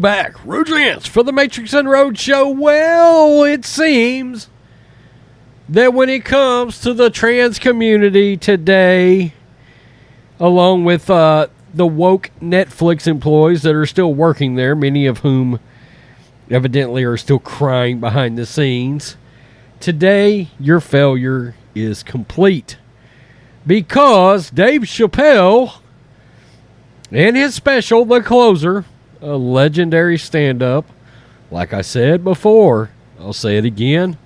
back. Rhodes for the Matrixx and Rhodes show. Well, it seems that when it comes to the trans community today, along with the woke Netflix employees that are still working there, many of whom evidently are still crying behind the scenes, today your failure is complete. Because Dave Chappelle and his special, The Closer, a legendary stand-up, like I said before, I'll say it again,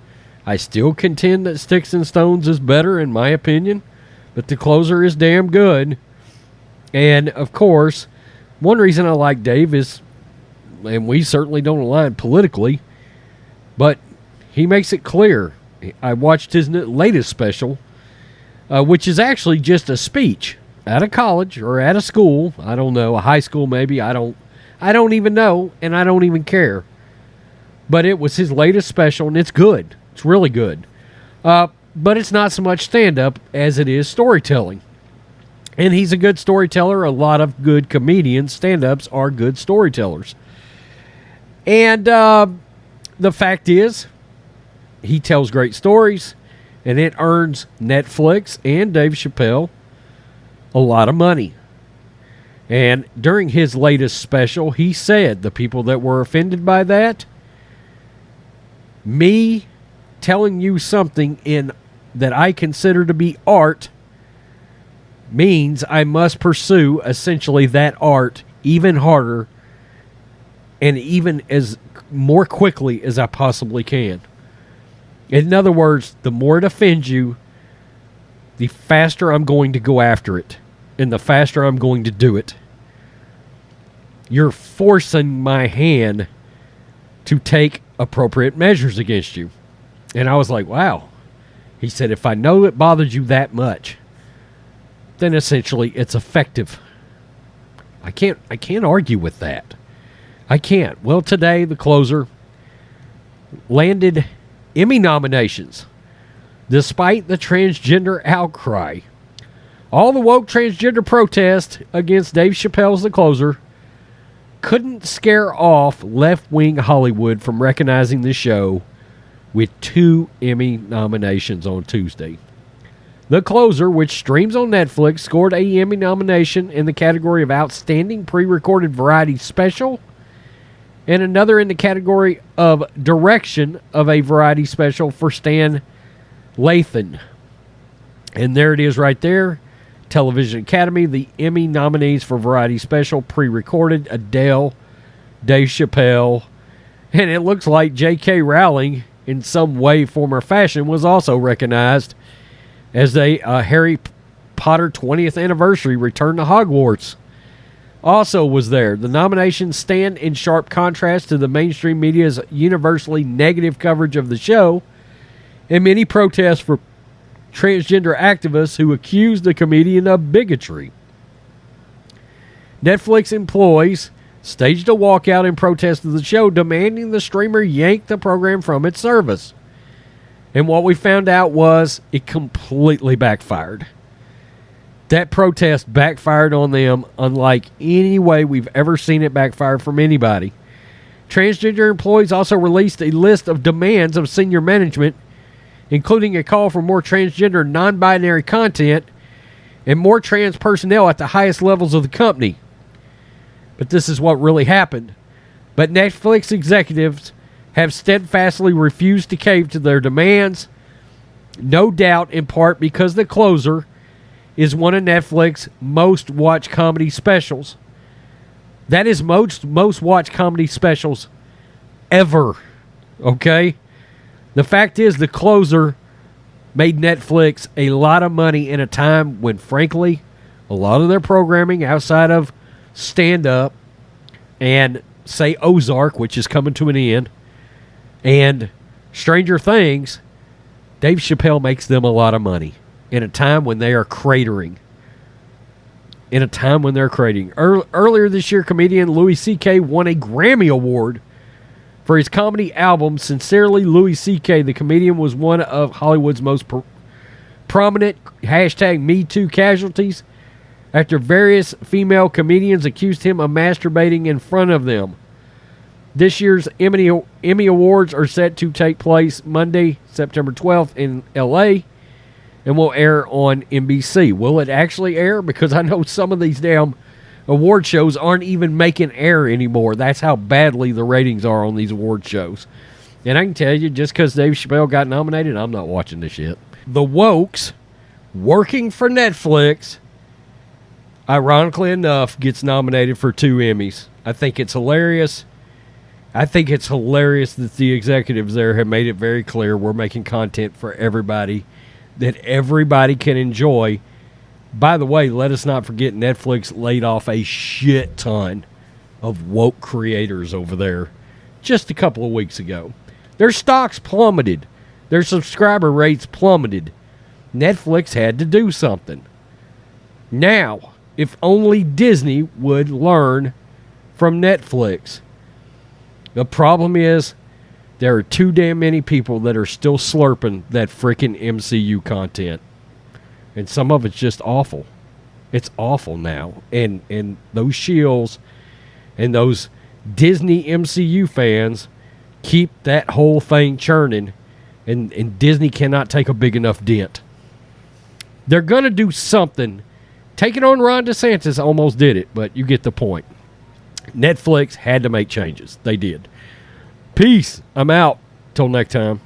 I still contend that Sticks and Stones is better in my opinion, but The Closer is damn good. And, of course, one reason I like Dave is, and we certainly don't align politically, but he makes it clear. I watched his latest special, which is actually just a speech at a college or at a school. I don't know, a high school maybe. I don't even know, and I don't even care. But it was his latest special, and it's good. It's really good. But it's not so much stand-up as it is storytelling. And he's a good storyteller. A lot of good comedians, stand-ups, are good storytellers. And the fact is, he tells great stories, and it earns Netflix and Dave Chappelle a lot of money. And during his latest special, he said the people that were offended by that, me telling you something in that I consider to be art means I must pursue essentially that art even harder and even as more quickly as I possibly can. In other words, the more it offends you, the faster I'm going to go after it, and the faster I'm going to do it. You're forcing my hand to take appropriate measures against you. And I was like, wow. He said, if I know it bothers you that much, then essentially it's effective. I can't argue with that. I can't. Well, today, The Closer landed EMMY nominations despite the transgender outcry. All the woke transgender protests against Dave Chappelle's The Closer couldn't scare off left-wing Hollywood from recognizing the show with 2 EMMY nominations on Tuesday. The Closer, which streams on Netflix, scored a EMMY nomination in the category of Outstanding Pre-Recorded Variety Special and another in the category of Direction of a Variety Special for Stan Lathan. And there it is right there. Television Academy, the EMMY nominees for Variety Special, Pre-Recorded, Adele, Dave Chappelle, and it looks like J.K. Rowling, in some way, form, or fashion, was also recognized as a Harry Potter 20th anniversary return to Hogwarts. Also was there. The nominations stand in sharp contrast to the mainstream media's universally negative coverage of the show and many protests for transgender activists who accused the comedian of bigotry. Netflix employees staged a walkout in protest of the show, demanding the streamer yank the program from its service. And what we found out was it completely backfired. That protest backfired on them unlike any way we've ever seen it backfire from anybody. Transgender employees also released a list of demands of senior management, including a call for more transgender non-binary content and more trans personnel at the highest levels of the company. But this is what really happened. But Netflix executives have steadfastly refused to cave to their demands, no doubt in part because The Closer is one of Netflix's most watched comedy specials. That is most watched comedy specials ever. Okay? The fact is, The Closer made Netflix a lot of money in a time when, frankly, a lot of their programming outside of stand-up and, say, Ozark, which is coming to an end, and Stranger Things, Dave Chappelle makes them a lot of money in a time when they are cratering. Earlier this year, comedian Louis C.K. won a Grammy Award for his comedy album, Sincerely Louis C.K. The comedian was one of Hollywood's most prominent #MeToo casualties after various female comedians accused him of masturbating in front of them. This year's Emmy Awards are set to take place Monday, September 12th in L.A., and will air on NBC. Will it actually air? Because I know some of these damn award shows aren't even making air anymore. That's how badly the ratings are on these award shows. And I can tell you, just because Dave Chappelle got nominated, I'm not watching this shit. The Wokes, working for Netflix, ironically enough, gets nominated for 2 Emmys. I think it's hilarious. I think it's hilarious that the executives there have made it very clear we're making content for everybody that everybody can enjoy. By the way, let us not forget Netflix laid off a shit ton of woke creators over there just a couple of weeks ago. Their stocks plummeted. Their subscriber rates plummeted. Netflix had to do something. Now, if only Disney would learn from Netflix. The problem is there are too damn many people that are still slurping that freaking MCU content. And some of it's just awful. It's awful now. And those shills and those Disney MCU fans keep that whole thing churning. And Disney cannot take a big enough dent. They're going to do something. Taking on Ron DeSantis almost did it, but you get the point. Netflix had to make changes. They did. Peace. I'm out. Till next time.